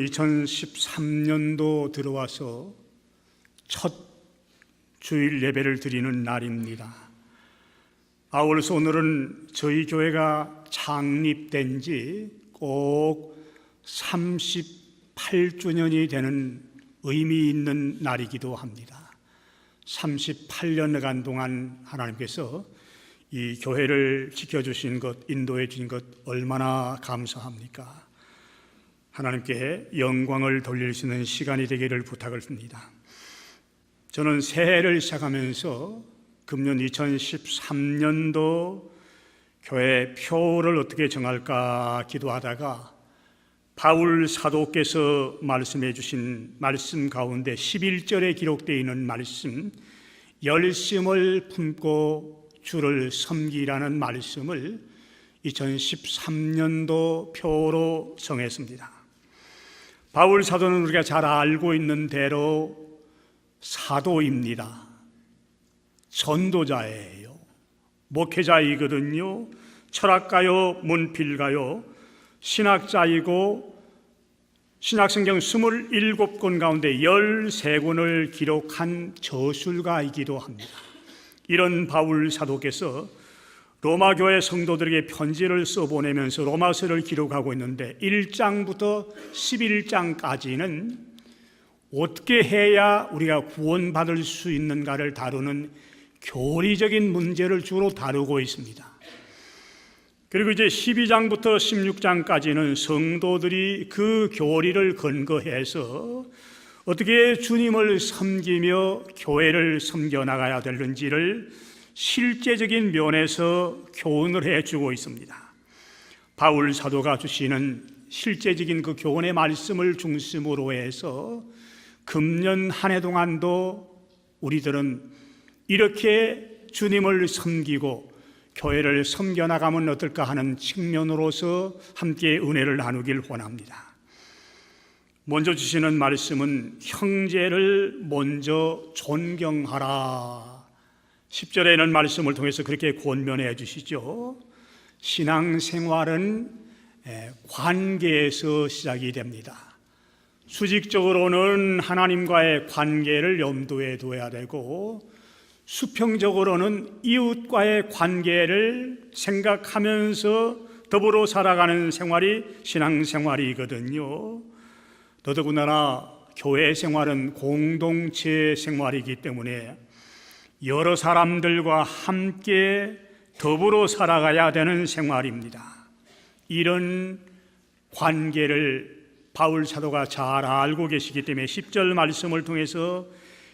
2013년도 들어와서 첫 주일 예배를 드리는 날입니다. 아울러서 오늘은 저희 교회가 창립된 지 꼭 38주년이 되는 의미 있는 날이기도 합니다. 38년간 동안 하나님께서 이 교회를 지켜주신 것, 인도해 주신 것 얼마나 감사합니까? 하나님께 영광을 돌릴 수 있는 시간이 되기를 부탁을 듭니다. 저는 새해를 시작하면서 금년 2013년도 교회 표를 어떻게 정할까 기도하다가 바울 사도께서 말씀해 주신 말씀 가운데 11절에 기록되어 있는 말씀, 열심을 품고 주를 섬기라는 말씀을 2013년도 표로 정했습니다. 바울 사도는 우리가 잘 알고 있는 대로 사도입니다. 전도자예요. 목회자이거든요. 철학가요, 문필가요, 신학자이고 신학성경 27권 가운데 13권을 기록한 저술가이기도 합니다. 이런 바울 사도께서 로마 교회 성도들에게 편지를 써보내면서 로마서를 기록하고 있는데 1장부터 11장까지는 어떻게 해야 우리가 구원받을 수 있는가를 다루는 교리적인 문제를 주로 다루고 있습니다. 그리고 이제 12장부터 16장까지는 성도들이 그 교리를 근거해서 어떻게 주님을 섬기며 교회를 섬겨나가야 되는지를 실제적인 면에서 교훈을 해주고 있습니다. 바울 사도가 주시는 실제적인 그 교훈의 말씀을 중심으로 해서 금년 한 해 동안도 우리들은 이렇게 주님을 섬기고 교회를 섬겨나가면 어떨까 하는 측면으로서 함께 은혜를 나누길 원합니다. 먼저 주시는 말씀은 형제를 먼저 존경하라. 10절에는 말씀을 통해서 그렇게 권면해 주시죠. 신앙생활은 관계에서 시작이 됩니다. 수직적으로는 하나님과의 관계를 염두에 둬야 되고 수평적으로는 이웃과의 관계를 생각하면서 더불어 살아가는 생활이 신앙생활이거든요. 더더군다나 교회 생활은 공동체 생활이기 때문에 여러 사람들과 함께 더불어 살아가야 되는 생활입니다. 이런 관계를 바울 사도가 잘 알고 계시기 때문에 10절 말씀을 통해서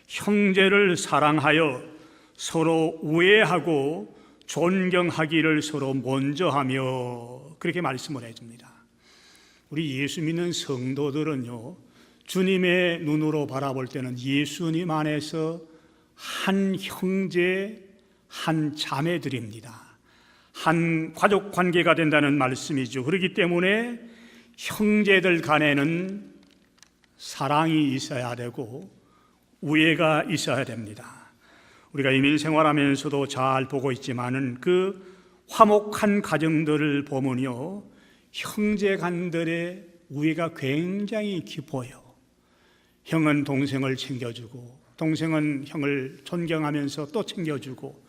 형제를 사랑하여 서로 우애하고 존경하기를 서로 먼저 하며 그렇게 말씀을 해줍니다. 우리 예수 믿는 성도들은요, 주님의 눈으로 바라볼 때는 예수님 안에서 한 형제, 한 자매들입니다. 한 가족 관계가 된다는 말씀이죠. 그렇기 때문에 형제들 간에는 사랑이 있어야 되고 우애가 있어야 됩니다. 우리가 이민 생활하면서도 잘 보고 있지만은 그 화목한 가정들을 보면요, 형제 간들의 우애가 굉장히 깊어요. 형은 동생을 챙겨주고 동생은 형을 존경하면서 또 챙겨주고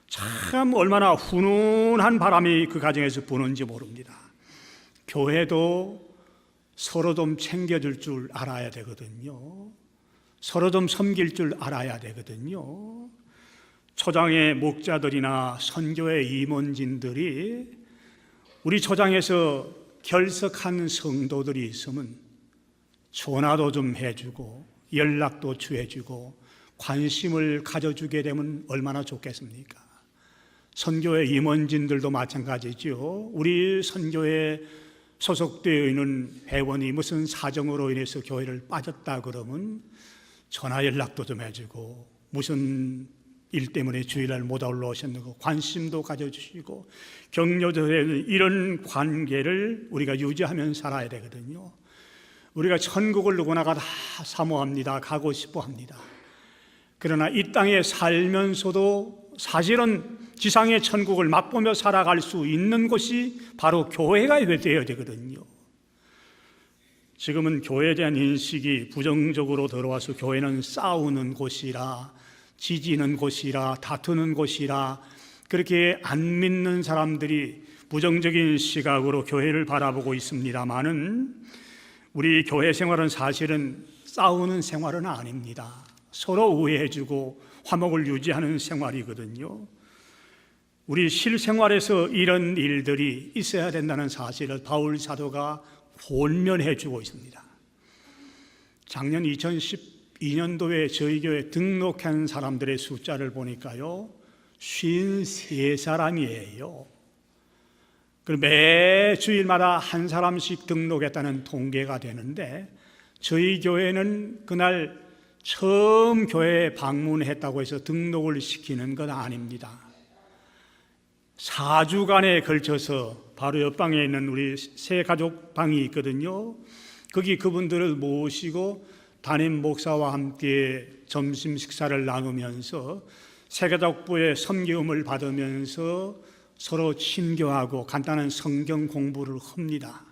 참 얼마나 훈훈한 바람이 그 가정에서 부는지 모릅니다. 교회도 서로 좀 챙겨줄 줄 알아야 되거든요. 서로 좀 섬길 줄 알아야 되거든요. 초장의 목자들이나 선교의 임원진들이 우리 초장에서 결석한 성도들이 있으면 전화도 좀 해주고 연락도 취해주고 관심을 가져주게 되면 얼마나 좋겠습니까? 선교의 임원진들도 마찬가지죠. 우리 선교에 소속되어 있는 회원이 무슨 사정으로 인해서 교회를 빠졌다 그러면 전화 연락도 좀 해주고 무슨 일 때문에 주일날 못 올라오셨는고 관심도 가져주시고 격려도 해주는 이런 관계를 우리가 유지하면서 살아야 되거든요. 우리가 천국을 누구나가 다 사모합니다. 가고 싶어 합니다. 그러나 이 땅에 살면서도 사실은 지상의 천국을 맛보며 살아갈 수 있는 곳이 바로 교회가 되어야 되거든요. 지금은 교회에 대한 인식이 부정적으로 들어와서 교회는 싸우는 곳이라, 지지는 곳이라, 다투는 곳이라, 그렇게 안 믿는 사람들이 부정적인 시각으로 교회를 바라보고 있습니다마는 우리 교회 생활은 사실은 싸우는 생활은 아닙니다. 서로 우애해주고 화목을 유지하는 생활이거든요. 우리 실생활에서 이런 일들이 있어야 된다는 사실을 바울 사도가 권면해주고 있습니다. 작년 2012년도에 저희 교회 등록한 사람들의 숫자를 보니까요 53사람이에요. 매 주일마다 한 사람씩 등록했다는 통계가 되는데, 저희 교회는 그날 처음 교회에 방문했다고 해서 등록을 시키는 건 아닙니다. 4주간에 걸쳐서 바로 옆방에 있는 우리 새 가족 방이 있거든요. 거기 그분들을 모시고 담임 목사와 함께 점심 식사를 나누면서 새가족부의 섬김을 받으면서 서로 친교하고 간단한 성경 공부를 합니다.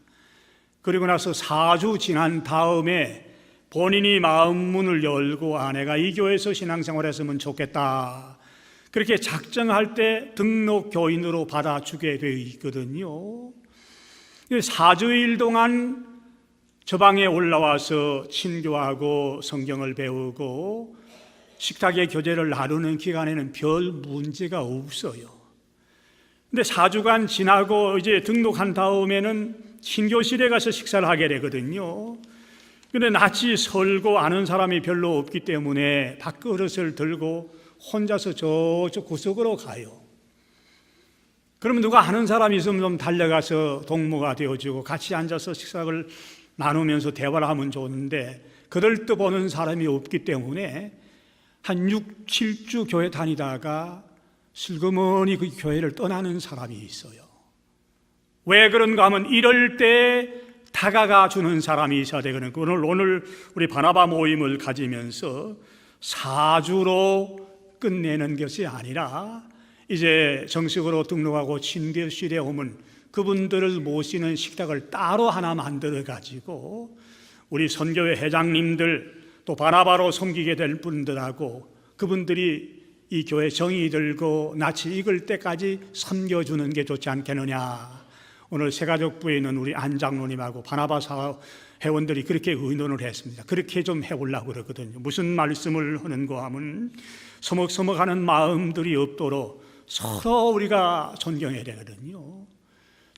그리고 나서 4주 지난 다음에 본인이 마음 문을 열고 내가 이 교회에서 신앙생활했으면 좋겠다, 그렇게 작정할 때 등록 교인으로 받아주게 되어 있거든요. 4주일 동안 저 방에 올라와서 친교하고 성경을 배우고 식탁의 교제를 나누는 기간에는 별 문제가 없어요. 근데 4주간 지나고 이제 등록한 다음에는 친교실에 가서 식사를 하게 되거든요. 근데 낯이 설고 아는 사람이 별로 없기 때문에 밥그릇을 들고 혼자서 저쪽 구석으로 가요. 그러면 누가 아는 사람이 있으면 좀 달려가서 동무가 되어주고 같이 앉아서 식사를 나누면서 대화를 하면 좋은데, 그들 또 보는 사람이 없기 때문에 한 6, 7주 교회 다니다가 슬그머니 그 교회를 떠나는 사람이 있어요. 왜 그런가 하면 이럴 때 다가가 주는 사람이 있어야 되거든요. 오늘 우리 바나바 모임을 가지면서 4주로 끝내는 것이 아니라 이제 정식으로 등록하고 친교실에 오면 그분들을 모시는 식탁을 따로 하나 만들어 가지고 우리 선교회 회장님들 또 바나바로 섬기게 될 분들하고 그분들이 이 교회 정이 들고 낯이 익을 때까지 섬겨주는 게 좋지 않겠느냐. 오늘 새가족부에 있는 우리 안 장로님하고 바나바 회원들이 그렇게 의논을 했습니다. 그렇게 좀 해보려고 그러거든요. 무슨 말씀을 하는가 하면 서먹서먹하는 마음들이 없도록 서로 우리가 존경해야 되거든요.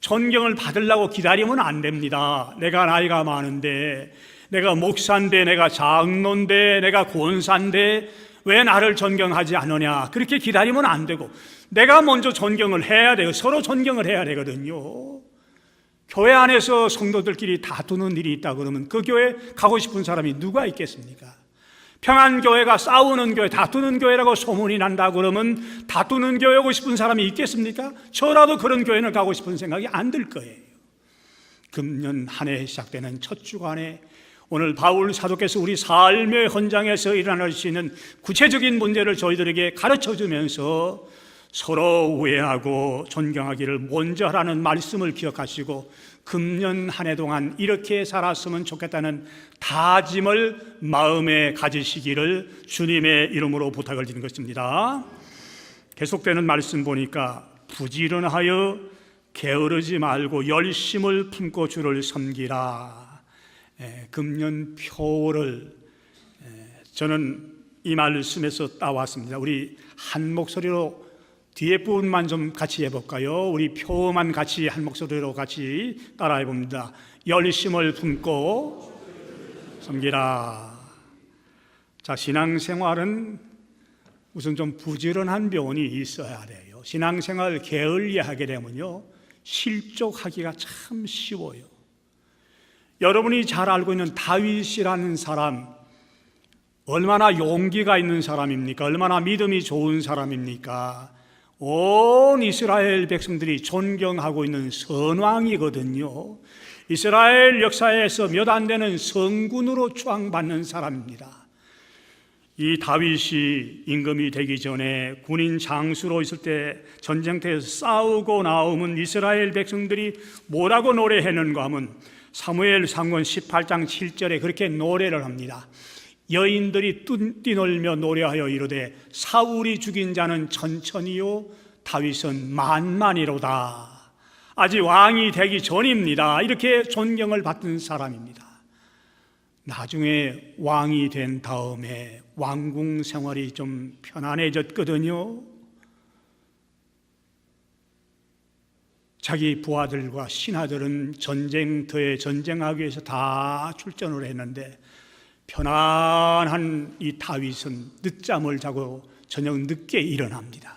존경을 받으려고 기다리면 안 됩니다. 내가 나이가 많은데, 내가 목사인데, 내가 장로인데, 내가 권사인데 왜 나를 존경하지 않느냐, 그렇게 기다리면 안 되고 내가 먼저 존경을 해야 돼요. 서로 존경을 해야 되거든요. 교회 안에서 성도들끼리 다투는 일이 있다 그러면 그 교회 가고 싶은 사람이 누가 있겠습니까? 평안교회가 싸우는 교회, 다투는 교회라고 소문이 난다 그러면 다투는 교회 오고 싶은 사람이 있겠습니까? 저라도 그런 교회를 가고 싶은 생각이 안 들 거예요. 금년 한 해 시작되는 첫 주간에 오늘 바울 사도께서 우리 삶의 현장에서 일어날 수 있는 구체적인 문제를 저희들에게 가르쳐주면서 서로 우애하고 존경하기를 먼저 하라는 말씀을 기억하시고 금년 한 해 동안 이렇게 살았으면 좋겠다는 다짐을 마음에 가지시기를 주님의 이름으로 부탁을 드린 것입니다. 계속되는 말씀 보니까 부지런하여 게으르지 말고 열심을 품고 주를 섬기라. 금년 표를 저는 이 말씀에서 따왔습니다. 우리 한 목소리로 뒤에 부분만 좀 같이 해볼까요? 우리 표만 같이 한 목소리로 같이 따라해 봅니다. 열심을 품고 섬기라. 자, 신앙생활은 우선 좀 부지런한 면이 있어야 돼요. 신앙생활 게을리하게 되면요 실족하기가 참 쉬워요. 여러분이 잘 알고 있는 다윗이라는 사람, 얼마나 용기가 있는 사람입니까? 얼마나 믿음이 좋은 사람입니까? 온 이스라엘 백성들이 존경하고 있는 선왕이거든요. 이스라엘 역사에서 몇 안 되는 성군으로 추앙받는 사람입니다. 이 다윗이 임금이 되기 전에 군인 장수로 있을 때 전쟁터에서 싸우고 나오면 이스라엘 백성들이 뭐라고 노래했는가 하면 사무엘상권 18장 7절에 그렇게 노래를 합니다. 여인들이 뛰놀며 노래하여 이르되 사울이 죽인 자는 천천히요 다윗은 만만이로다. 아직 왕이 되기 전입니다. 이렇게 존경을 받던 사람입니다. 나중에 왕이 된 다음에 왕궁 생활이 좀 편안해졌거든요. 자기 부하들과 신하들은 전쟁터에 전쟁하기 위해서 다 출전을 했는데 편안한 이 다윗은 늦잠을 자고 저녁 늦게 일어납니다.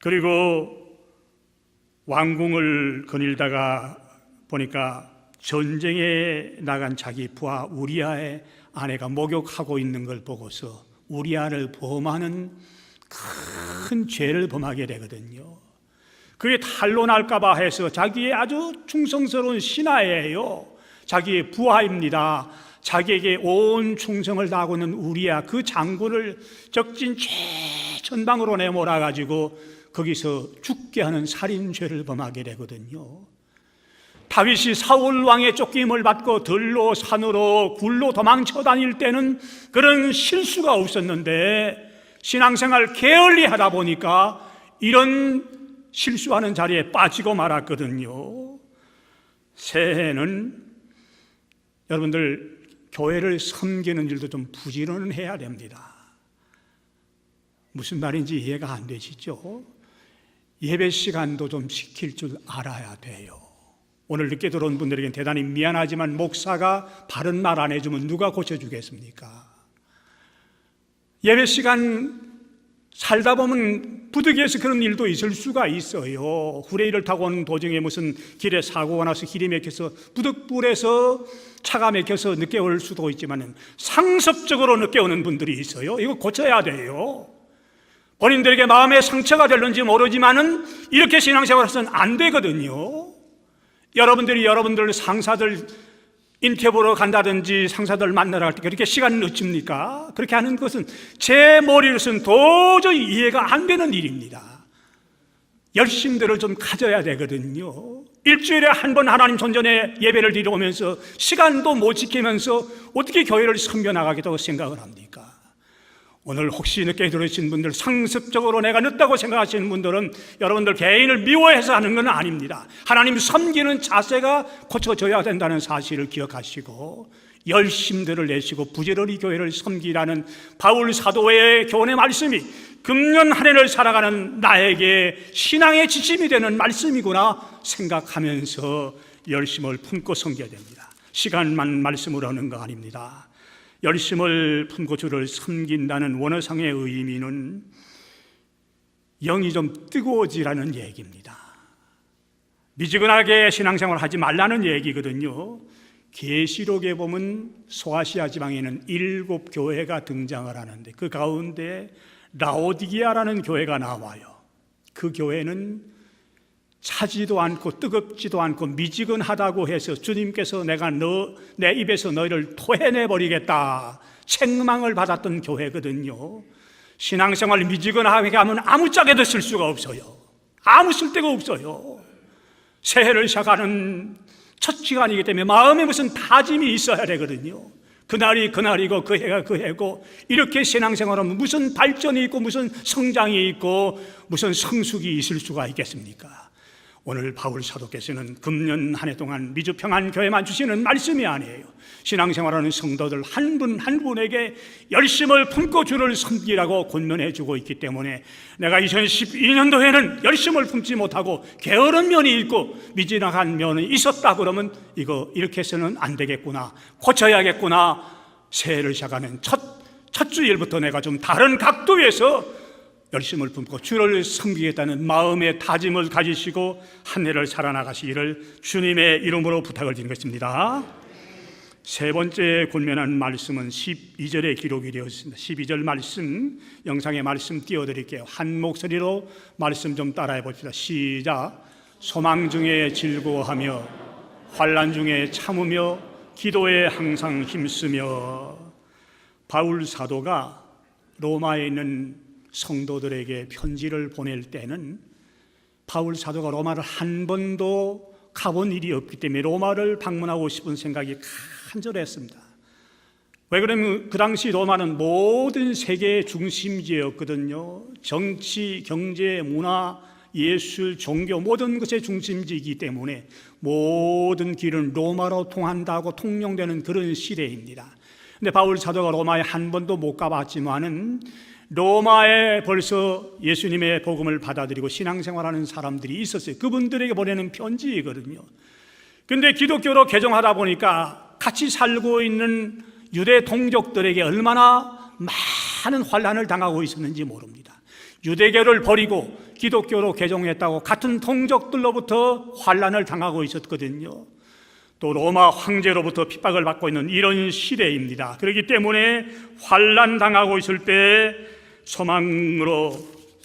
그리고 왕궁을 거닐다가 보니까 전쟁에 나간 자기 부하 우리아의 아내가 목욕하고 있는 걸 보고서 우리아를 범하는 큰 죄를 범하게 되거든요. 그게 탄로 날까봐 해서 자기의 아주 충성스러운 신하예요. 자기의 부하입니다. 자기에게 온 충성을 다하고 있는 우리아 그 장군을 적진 최전방으로 내몰아가지고 거기서 죽게 하는 살인죄를 범하게 되거든요. 다윗이 사울 왕의 쫓김을 받고 들로 산으로 굴로 도망쳐 다닐 때는 그런 실수가 없었는데 신앙생활 게을리하다 보니까 이런 실수하는 자리에 빠지고 말았거든요. 새해는 여러분들 교회를 섬기는 일도 좀 부지런해야 됩니다. 무슨 말인지 이해가 안 되시죠? 예배 시간도 좀 지킬 줄 알아야 돼요. 오늘 늦게 들어온 분들에게는 대단히 미안하지만 목사가 바른 말 안 해주면 누가 고쳐주겠습니까? 예배 시간 살다 보면 부득이해서 그런 일도 있을 수가 있어요. 후레이를 타고 오는 도중에 무슨 길에 사고가 나서 길이 막혀서 부득불에서 차가 막혀서 늦게 올 수도 있지만 상습적으로 늦게 오는 분들이 있어요. 이거 고쳐야 돼요. 본인들에게 마음에 상처가 될는지 모르지만은 이렇게 신앙생활해서는 안 되거든요. 여러분들이 여러분들 상사들 인터뷰로 간다든지 상사들 만나러 갈 때 그렇게 시간 늦춥니까? 그렇게 하는 것은 제 머리로서는 도저히 이해가 안 되는 일입니다. 열심들을 좀 가져야 되거든요. 일주일에 한 번 하나님 손전에 예배를 드리러 오면서 시간도 못 지키면서 어떻게 교회를 섬겨나가겠다고 생각을 합니까? 오늘 혹시 늦게 들으신 분들, 상습적으로 내가 늦다고 생각하시는 분들은 여러분들 개인을 미워해서 하는 건 아닙니다. 하나님 섬기는 자세가 고쳐져야 된다는 사실을 기억하시고 열심들을 내시고 부지런히 교회를 섬기라는 바울 사도의 교훈의 말씀이 금년 한 해를 살아가는 나에게 신앙의 지침이 되는 말씀이구나 생각하면서 열심을 품고 섬겨야 됩니다. 시간만 말씀을 하는 거 아닙니다. 열심을 품고 주를 섬긴다는 원어상의 의미는 영이 좀 뜨거워지라는 얘기입니다. 미지근하게 신앙생활을 하지 말라는 얘기거든요. 계시록에 보면 소아시아 지방에는 7교회가 등장을 하는데 그 가운데 라오디게아라는 교회가 나와요. 그 교회는 차지도 않고 뜨겁지도 않고 미지근하다고 해서 주님께서 내가 내 입에서 너희를 토해내버리겠다 책망을 받았던 교회거든요. 신앙생활 미지근하게 하면 아무짝에도 쓸 수가 없어요. 아무 쓸데가 없어요. 새해를 시작하는 첫 시간이기 때문에 마음에 무슨 다짐이 있어야 되거든요. 그날이 그날이고 그 해가 그 해고 이렇게 신앙생활하면 무슨 발전이 있고 무슨 성장이 있고 무슨 성숙이 있을 수가 있겠습니까? 오늘 바울 사도께서는 금년 한 해 동안 미주평안교회만 주시는 말씀이 아니에요. 신앙생활하는 성도들 한 분 한 분에게 열심을 품고 주를 섬기라고 권면해 주고 있기 때문에 내가 2012년도에는 열심을 품지 못하고 게으른 면이 있고 미진한 면이 있었다 그러면 이렇게 해서는 안 되겠구나, 고쳐야겠구나. 새해를 시작하는 첫 주일부터 내가 좀 다른 각도에서 열심을 품고 주를 섬기겠다는 마음의 다짐을 가지시고 한 해를 살아나가시기를 주님의 이름으로 부탁을 드린 것입니다. 세 번째 권면한 말씀은 12절에 기록이 되었습니다. 12절 말씀, 영상의 말씀 띄워드릴게요. 한 목소리로 말씀 좀 따라해 봅시다. 시작. 소망 중에 즐거워하며 환난 중에 참으며 기도에 항상 힘쓰며. 바울 사도가 로마에 있는 성도들에게 편지를 보낼 때는 바울 사도가 로마를 한 번도 가본 일이 없기 때문에 로마를 방문하고 싶은 생각이 간절했습니다. 왜 그러면 그 당시 로마는 모든 세계의 중심지였거든요. 정치, 경제, 문화, 예술, 종교 모든 것의 중심지이기 때문에 모든 길은 로마로 통한다고 통용되는 그런 시대입니다. 근데 바울 사도가 로마에 한 번도 못 가봤지만은 로마에 벌써 예수님의 복음을 받아들이고 신앙생활하는 사람들이 있었어요. 그분들에게 보내는 편지이거든요. 근데 기독교로 개종하다 보니까 같이 살고 있는 유대 동족들에게 얼마나 많은 환난을 당하고 있었는지 모릅니다. 유대교를 버리고 기독교로 개종했다고 같은 동족들로부터 환난을 당하고 있었거든요. 또 로마 황제로부터 핍박을 받고 있는 이런 시대입니다. 그렇기 때문에 환난 당하고 있을 때 소망으로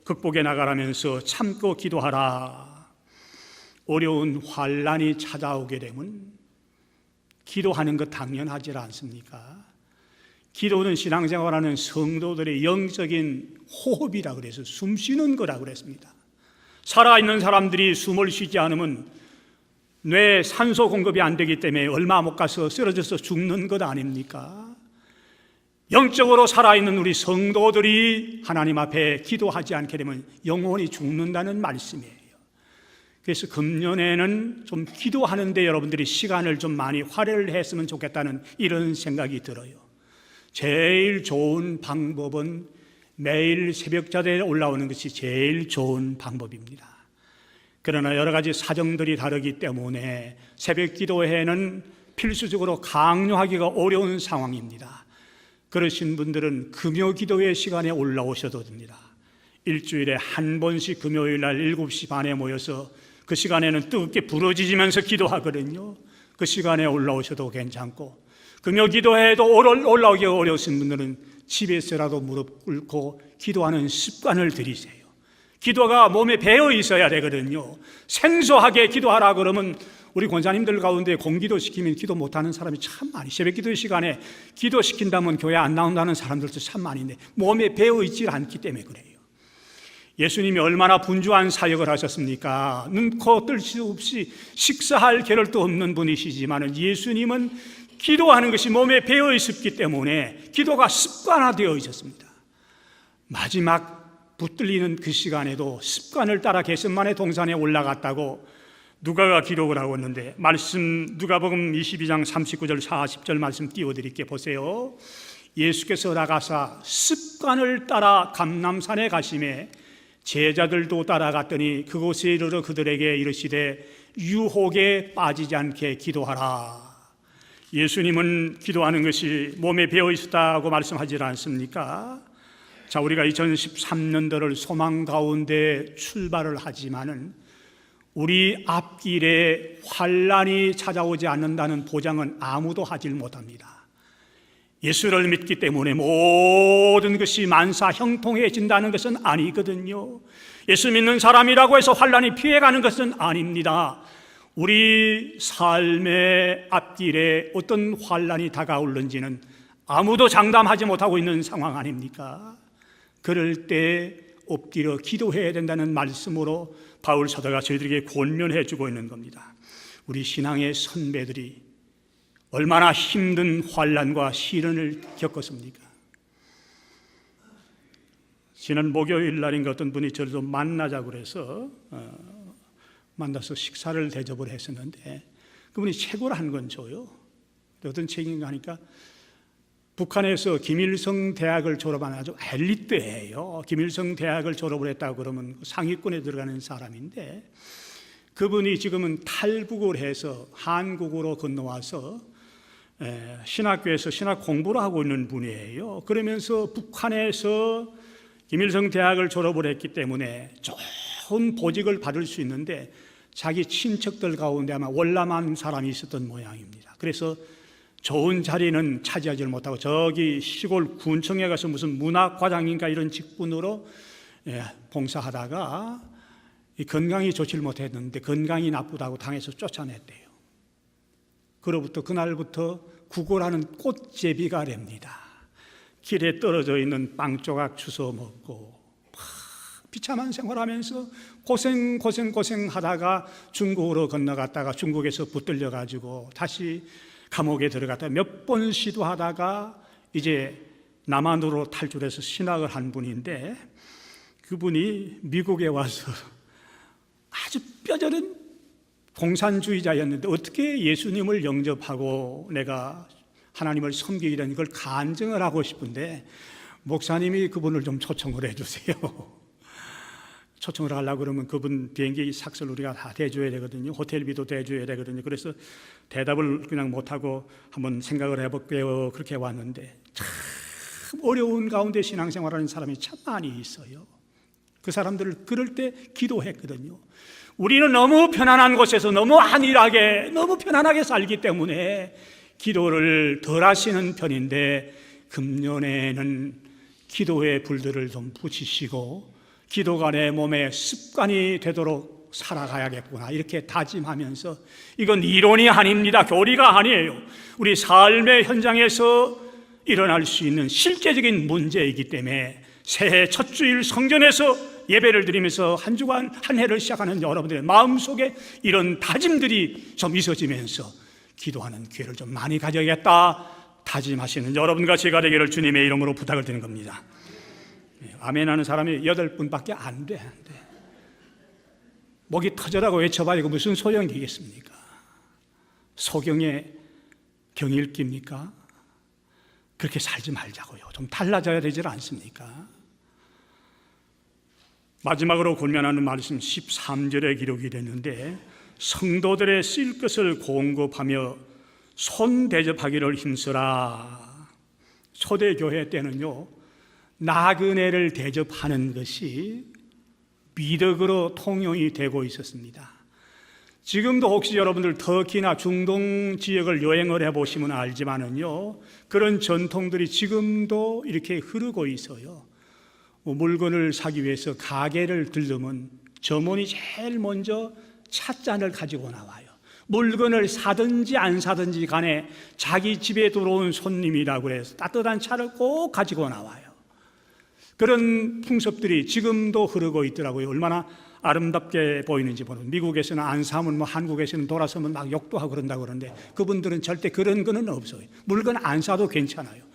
극복해 나가라면서 참고 기도하라. 어려운 환난이 찾아오게 되면 기도하는 것 당연하지 않습니까? 기도는 신앙생활하는 성도들의 영적인 호흡이라 그래서 숨 쉬는 거라 그랬습니다. 살아있는 사람들이 숨을 쉬지 않으면 뇌에 산소 공급이 안 되기 때문에 얼마 못 가서 쓰러져서 죽는 것 아닙니까? 영적으로 살아있는 우리 성도들이 하나님 앞에 기도하지 않게 되면 영원히 죽는다는 말씀이에요. 그래서 금년에는 좀 기도하는데 여러분들이 시간을 좀 많이 활용을 했으면 좋겠다는 이런 생각이 들어요. 제일 좋은 방법은 매일 새벽자대에 올라오는 것이 제일 좋은 방법입니다. 그러나 여러 가지 사정들이 다르기 때문에 새벽 기도회는 필수적으로 강요하기가 어려운 상황입니다. 그러신 분들은 금요 기도회 시간에 올라오셔도 됩니다. 일주일에 한 번씩 금요일 날 7시 반에 모여서 그 시간에는 뜨겁게 부러지면서 기도하거든요. 그 시간에 올라오셔도 괜찮고, 금요 기도회에도 올라오기가 어려우신 분들은 집에서라도 무릎 꿇고 기도하는 습관을 들이세요. 기도가 몸에 배어 있어야 되거든요. 생소하게 기도하라 그러면 우리 권사님들 가운데 공기도 시키면 기도 못하는 사람이 참 많이, 새벽 기도 시간에 기도시킨다면 교회 안 나온다는 사람들도 참 많은데 몸에 배어 있지 않기 때문에 그래요. 예수님이 얼마나 분주한 사역을 하셨습니까? 눈코 뜰 수 없이 식사할 겨를도 없는 분이시지만 예수님은 기도하는 것이 몸에 배어 있었기 때문에 기도가 습관화되어 있었습니다. 마지막 붙들리는 그 시간에도 습관을 따라 겟세마네 동산에 올라갔다고 누가가 기록을 하고 있는데, 말씀 누가복음 22장 39절 40절 말씀 띄워드릴게 보세요. 예수께서 나가사 습관을 따라 감람산에 가시매 제자들도 따라갔더니 그곳에 이르러 그들에게 이르시되 유혹에 빠지지 않게 기도하라. 예수님은 기도하는 것이 몸에 배어 있었다고 말씀하지 않습니까? 자, 우리가 2013년도를 소망 가운데 출발을 하지만은 우리 앞길에 환난이 찾아오지 않는다는 보장은 아무도 하질 못합니다. 예수를 믿기 때문에 모든 것이 만사 형통해진다는 것은 아니거든요. 예수 믿는 사람이라고 해서 환난이 피해가는 것은 아닙니다. 우리 삶의 앞길에 어떤 환난이 다가올는지는 아무도 장담하지 못하고 있는 상황 아닙니까? 그럴 때 엎드려 기도해야 된다는 말씀으로 바울 사도가 저희들에게 권면해 주고 있는 겁니다. 우리 신앙의 선배들이 얼마나 힘든 환난과 시련을 겪었습니까? 지난 목요일 날인가 어떤 분이 저를 좀 만나자고 그래서 만나서 식사를 대접을 했었는데, 그분이 책을 한 권 줘요. 어떤 책인가 하니까 북한에서 김일성 대학을 졸업한 아주 엘리트예요. 김일성 대학을 졸업을 했다고 그러면 상위권에 들어가는 사람인데, 그분이 지금은 탈북을 해서 한국으로 건너와서 신학교에서 신학 공부를 하고 있는 분이에요. 그러면서 북한에서 김일성 대학을 졸업을 했기 때문에 좋은 보직을 받을 수 있는데 자기 친척들 가운데 아마 월남한 사람이 있었던 모양입니다. 그래서 좋은 자리는 차지하지 못하고 저기 시골 군청에 가서 무슨 문학과장인가 이런 직분으로 봉사하다가 건강이 좋지 못했는데 건강이 나쁘다고 당해서 쫓아냈대요. 그로부터 그날부터 구걸하는 꽃제비가 됩니다. 길에 떨어져 있는 빵 조각 주워 먹고 비참한 생활하면서 고생하다가 중국으로 건너갔다가 중국에서 붙들려 가지고 다시 감옥에 들어갔다 몇 번 시도하다가 이제 남한으로 탈출해서 신학을 한 분인데, 그분이 미국에 와서 아주 뼈저린 공산주의자였는데 어떻게 예수님을 영접하고 내가 하나님을 섬기려는 걸 간증을 하고 싶은데, 목사님이 그분을 좀 초청을 해주세요. 초청을 하려고 그러면 그분 비행기 삭설 우리가 다 대줘야 되거든요. 호텔비도 대줘야 되거든요. 그래서 대답을 그냥 못하고 한번 생각을 해볼게요. 그렇게 왔는데, 참 어려운 가운데 신앙생활하는 사람이 참 많이 있어요. 그 사람들을 그럴 때 기도했거든요. 우리는 너무 편안한 곳에서 너무 안일하게 너무 편안하게 살기 때문에 기도를 덜 하시는 편인데, 금년에는 기도의 불들을 좀 붙이시고 기도가 내 몸에 습관이 되도록 살아가야겠구나, 이렇게 다짐하면서, 이건 이론이 아닙니다. 교리가 아니에요. 우리 삶의 현장에서 일어날 수 있는 실제적인 문제이기 때문에 새해 첫 주일 성전에서 예배를 드리면서 한 주간 한 해를 시작하는 여러분들의 마음속에 이런 다짐들이 좀 있어지면서 기도하는 기회를 좀 많이 가져야겠다 다짐하시는 여러분과 제가 되기를 주님의 이름으로 부탁을 드리는 겁니다. 아멘 하는 사람이 8분밖에 안 돼. 목이 터져라고 외쳐봐야 이거 무슨 소용이겠습니까? 소경에 경이 읽깁니까? 그렇게 살지 말자고요. 좀 달라져야 되지 않습니까? 마지막으로 권면하는 말씀 13절에 기록이 됐는데, 성도들의 쓸 것을 공급하며 손 대접하기를 힘쓰라. 초대교회 때는요, 나그네를 대접하는 것이 미덕으로 통용이 되고 있었습니다. 지금도 혹시 여러분들 터키나 중동 지역을 여행을 해보시면 알지만은요, 그런 전통들이 지금도 이렇게 흐르고 있어요. 물건을 사기 위해서 가게를 들르면 점원이 제일 먼저 찻잔을 가지고 나와요. 물건을 사든지 안 사든지 간에 자기 집에 들어온 손님이라고 해서 따뜻한 차를 꼭 가지고 나와요. 그런 풍습들이 지금도 흐르고 있더라고요. 얼마나 아름답게 보이는지 보는. 미국에서는 안 사면 한국에서는 돌아서면 막 욕도 하고 그런다고 그러는데, 그분들은 절대 그런 거는 없어요. 물건 안 사도 괜찮아요.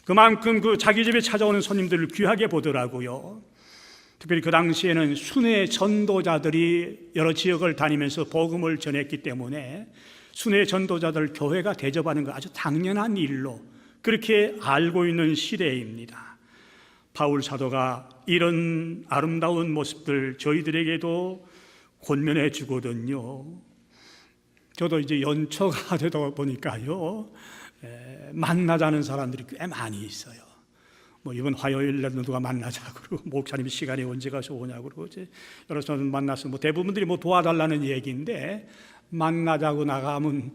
그만큼 그 자기 집에 찾아오는 손님들을 귀하게 보더라고요. 특별히 그 당시에는 순회 전도자들이 여러 지역을 다니면서 복음을 전했기 때문에 순회 전도자들 교회가 대접하는 거 아주 당연한 일로 그렇게 알고 있는 시대입니다. 바울 사도가 이런 아름다운 모습들 저희들에게도 권면해 주거든요. 저도 이제 연초가 되다 보니까요, 만나자는 사람들이 꽤 많이 있어요. 이번 화요일 날 누가 만나자고 그러고, 목사님이 시간이 언제가 좋으냐고 그러고, 이제 여러 사람 만나서 대부분들이 도와달라는 얘기인데, 만나자고 나가면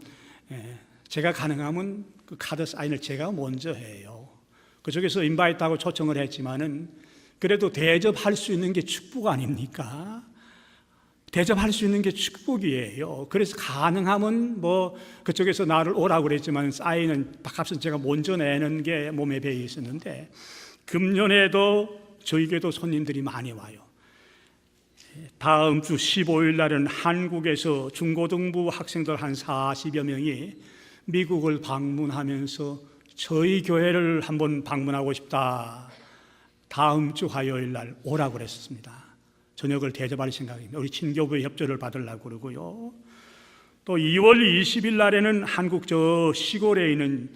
제가 가능하면 그 카드 사인을 제가 먼저 해요. 그쪽에서 인바이트하고 초청을 했지만은 그래도 대접할 수 있는 게 축복 아닙니까? 대접할 수 있는 게 축복이에요. 그래서 가능하면 그쪽에서 나를 오라고 그랬지만 사인은 밥값은 제가 먼저 내는 게 몸에 배어 있었는데, 금년에도 저희에게도 손님들이 많이 와요. 다음 주 15일 날은 한국에서 중고등부 학생들 한 40여 명이 미국을 방문하면서 저희 교회를 한번 방문하고 싶다. 다음 주 화요일 날 오라고 그랬습니다. 저녁을 대접할 생각입니다. 우리 친교부의 협조를 받으려고 그러고요. 또 2월 20일 날에는 한국 저 시골에 있는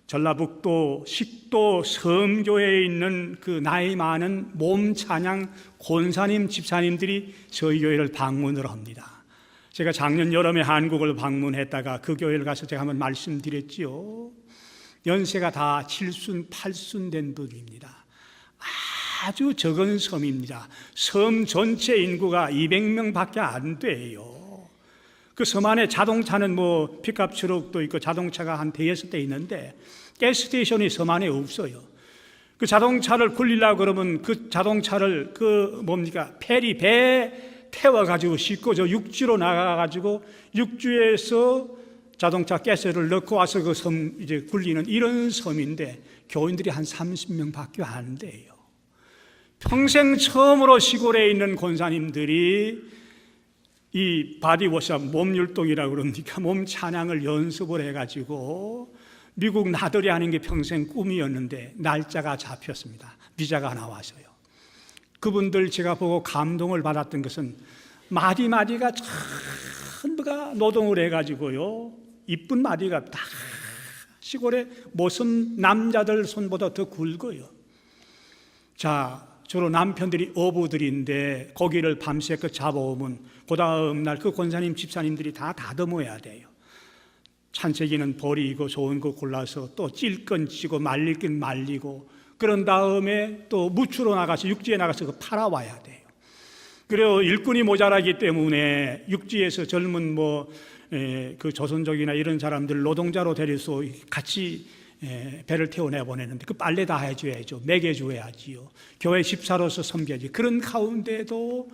전라북도 식도 섬교회에 있는 그 나이 많은 몸찬양 권사님 집사님들이 저희 교회를 방문을 합니다. 제가 작년 여름에 한국을 방문했다가 그 교회를 가서 제가 한번 말씀드렸지요. 연세가 다 7순, 8순 된 분입니다. 아주 적은 섬입니다. 섬 전체 인구가 200명밖에 안 돼요. 그 섬 안에 자동차는 픽업 트럭도 있고 자동차가 한 대여섯 대 있는데 가스스테이션이 섬 안에 없어요. 그 자동차를 굴리려고 그러면 그 자동차를 페리 배 태워가지고 싣고 저 육지로 나가가지고 육지에서 자동차 가스를 넣고 와서 그 섬 이제 굴리는 이런 섬인데 교인들이 한 30명밖에 안 돼요. 평생 처음으로 시골에 있는 권사님들이 이 바디워시업, 몸 율동이라고 그럽니까? 몸 찬양을 연습을 해가지고 미국 나들이 하는 게 평생 꿈이었는데 날짜가 잡혔습니다. 비자가 나와서요. 그분들 제가 보고 감동을 받았던 것은 마디마디가 전부가 노동을 해가지고요, 이쁜 마디가 다 시골의 모습 남자들 손보다 더 굵어요. 자, 주로 남편들이 어부들인데 고기를 밤새껏 잡아오면 그 다음 날 그 권사님 집사님들이 다 다듬어야 돼요. 찬채기는 버리고 좋은 거 골라서 또 찔 건 찌고 말릴 건 말리고, 그런 다음에 또 무추로 나가서 육지에 나가서 그 팔아와야 돼요. 그리고 일꾼이 모자라기 때문에 육지에서 젊은 그 조선족이나 이런 사람들 노동자로 데려서 같이 배를 태워내 보내는데 그 빨래 다 해줘야죠. 먹여줘야지요. 교회 집사로서 섬겨야지. 그런 가운데도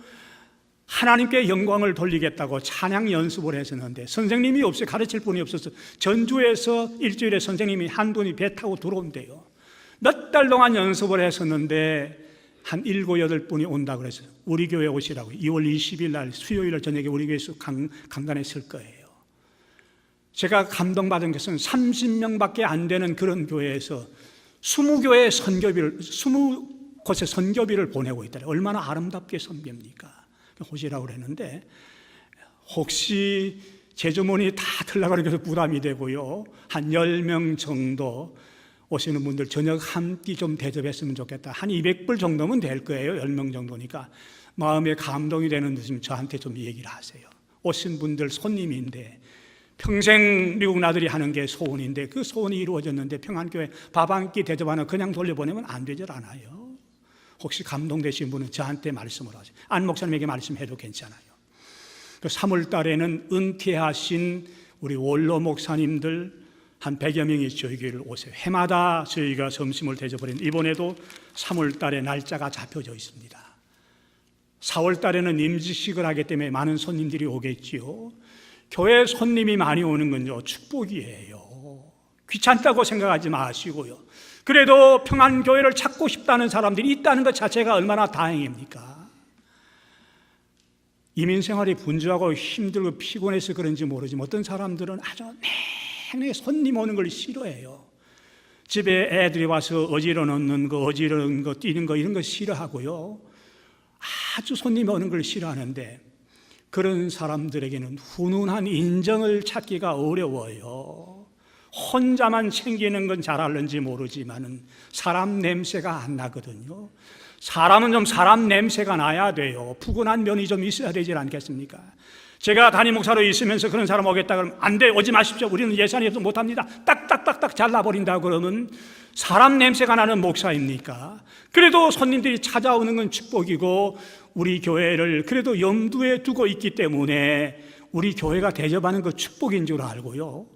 하나님께 영광을 돌리겠다고 찬양 연습을 했었는데 선생님이 없어요. 가르칠 분이 없어서 전주에서 일주일에 선생님이 한 분이 배 타고 들어온대요. 몇 달 동안 연습을 했었는데 한 7, 8분이 온다고 그래서 우리 교회 오시라고 2월 20일 날 수요일 저녁에 우리 교회에서 강단에 설 거예요. 제가 감동받은 것은 30명밖에 안 되는 그런 교회에서 20교회 선교비를 20곳에 선교비를 보내고 있다. 얼마나 아름답게 섬깁니까? 오시라고 그랬는데 혹시 제 주머니 다 들라고 그래서 부담이 되고요, 한 10명 정도 오시는 분들 저녁 한 끼 좀 대접했으면 좋겠다. 한 200불 정도면 될 거예요. 10명 정도니까. 마음에 감동이 되는 듯이 저한테 좀 얘기를 하세요. 오신 분들 손님인데 평생 미국 나들이 하는 게 소원인데 그 소원이 이루어졌는데 평안교회 밥 한 끼 대접하는 그냥 돌려보내면 안 되질 않아요. 혹시 감동되신 분은 저한테 말씀을 하세요. 안 목사님에게 말씀해도 괜찮아요. 3월 달에는 은퇴하신 우리 원로 목사님들 한 100여 명이 저희 교회를 오세요. 해마다 저희가 점심을 대접하는 이번에도 3월 달에 날짜가 잡혀져 있습니다. 4월 달에는 임직식을 하기 때문에 많은 손님들이 오겠지요. 교회 손님이 많이 오는 건요, 축복이에요. 귀찮다고 생각하지 마시고요. 그래도 평안교회를 찾고 싶다는 사람들이 있다는 것 자체가 얼마나 다행입니까? 이민생활이 분주하고 힘들고 피곤해서 그런지 모르지만 어떤 사람들은 아주 내내 손님 오는 걸 싫어해요. 집에 애들이 와서 어지러운 거, 뛰는 거 이런 거 싫어하고요. 아주 손님이 오는 걸 싫어하는데 그런 사람들에게는 훈훈한 인정을 찾기가 어려워요. 혼자만 챙기는 건 잘 알는지 모르지만 사람 냄새가 안 나거든요. 사람은 좀 사람 냄새가 나야 돼요. 푸근한 면이 좀 있어야 되지 않겠습니까? 제가 담임 목사로 있으면서 그런 사람 오겠다 그러면 안 돼, 오지 마십시오. 우리는 예산이 없어서 못합니다. 딱딱딱딱 잘라버린다고 그러면 사람 냄새가 나는 목사입니까? 그래도 손님들이 찾아오는 건 축복이고 우리 교회를 그래도 염두에 두고 있기 때문에 우리 교회가 대접하는 거 축복인 줄 알고요,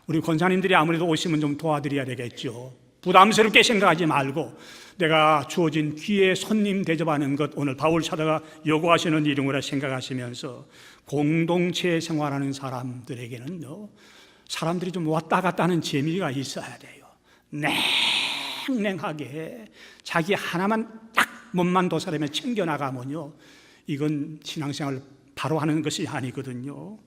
우리 권사님들이 아무래도 오시면 좀 도와드려야 되겠죠. 부담스럽게 생각하지 말고 내가 주어진 귀에 손님 대접하는 것 오늘 바울 사도가 요구하시는 일이라 생각하시면서 공동체 생활하는 사람들에게는요, 사람들이 좀 왔다 갔다 하는 재미가 있어야 돼요. 냉랭하게 자기 하나만 딱 몸만 도사리면 챙겨나가면요, 이건 신앙생활 바로 하는 것이 아니거든요.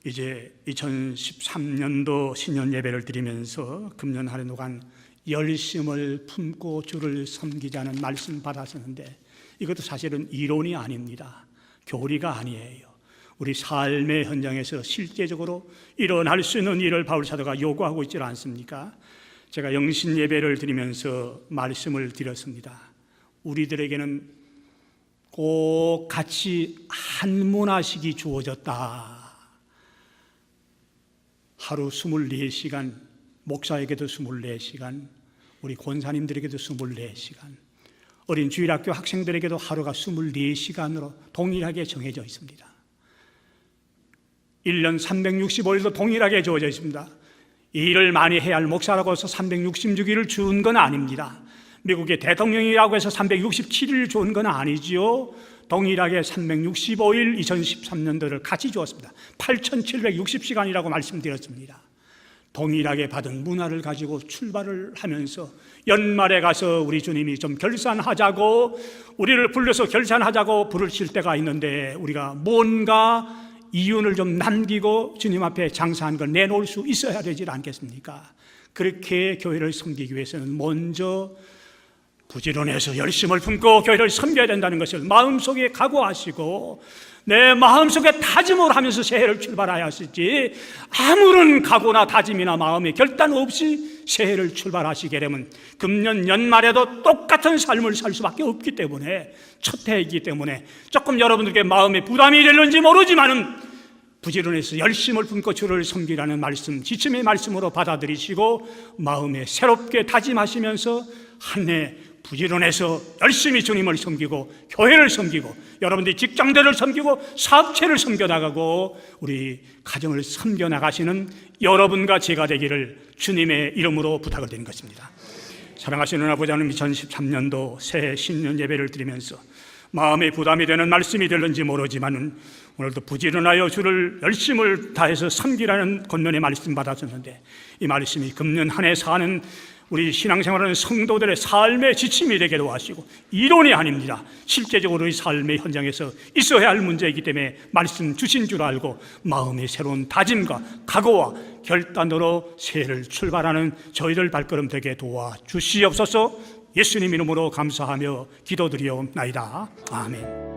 이제 2013년도 신년 예배를 드리면서 금년 한 해도간 열심을 품고 주를 섬기자는 말씀 받았었는데 이것도 사실은 이론이 아닙니다. 교리가 아니에요. 우리 삶의 현장에서 실제적으로 일어날 수 있는 일을 바울 사도가 요구하고 있지 않습니까? 제가 영신 예배를 드리면서 말씀을 드렸습니다. 우리들에게는 꼭 같이 한 문화식이 주어졌다. 하루 24시간, 목사에게도 24시간, 우리 권사님들에게도 24시간, 어린 주일학교 학생들에게도 하루가 24시간으로 동일하게 정해져 있습니다. 1년 365일도 동일하게 주어져 있습니다. 일을 많이 해야 할 목사라고 해서 366일을 준 건 아닙니다. 미국의 대통령이라고 해서 367일을 준 건 아니지요. 동일하게 365일 2013년도를 같이 주었습니다. 8,760시간이라고 말씀드렸습니다. 동일하게 받은 문화를 가지고 출발을 하면서 연말에 가서 우리 주님이 좀 결산하자고, 우리를 불러서 결산하자고 부르실 때가 있는데 우리가 뭔가 이윤을 좀 남기고 주님 앞에 장사한 걸 내놓을 수 있어야 되지 않겠습니까? 그렇게 교회를 섬기기 위해서는 먼저 부지런해서 열심을 품고 교회를 섬겨야 된다는 것을 마음속에 각오하시고 내 마음속에 다짐을 하면서 새해를 출발해야 했지, 아무런 각오나 다짐이나 마음의 결단 없이 새해를 출발하시게 되면 금년 연말에도 똑같은 삶을 살 수밖에 없기 때문에, 첫 해이기 때문에 조금 여러분들께 마음에 부담이 될는지 모르지만은 부지런해서 열심을 품고 주를 섬기라는 말씀, 지침의 말씀으로 받아들이시고 마음에 새롭게 다짐하시면서 한 해 부지런해서 열심히 주님을 섬기고 교회를 섬기고 여러분들이 직장들을 섬기고 사업체를 섬겨나가고 우리 가정을 섬겨나가시는 여러분과 제가 되기를 주님의 이름으로 부탁을 드리는 것입니다. 사랑하시는 아버지 하나님, 2013년도 새해 신년 예배를 드리면서 마음에 부담이 되는 말씀이 될는지 모르지만 오늘도 부지런하여 주를 열심을 다해서 섬기라는 권면의 말씀 받았었는데, 이 말씀이 금년 한 해 사는 우리 신앙생활하는 성도들의 삶의 지침이 되게 도와주시고, 이론이 아닙니다. 실제적으로 이 삶의 현장에서 있어야 할 문제이기 때문에 말씀 주신 줄 알고 마음의 새로운 다짐과 각오와 결단으로 새해를 출발하는 저희들 발걸음 되게 도와주시옵소서. 예수님 이름으로 감사하며 기도드리옵나이다. 아멘.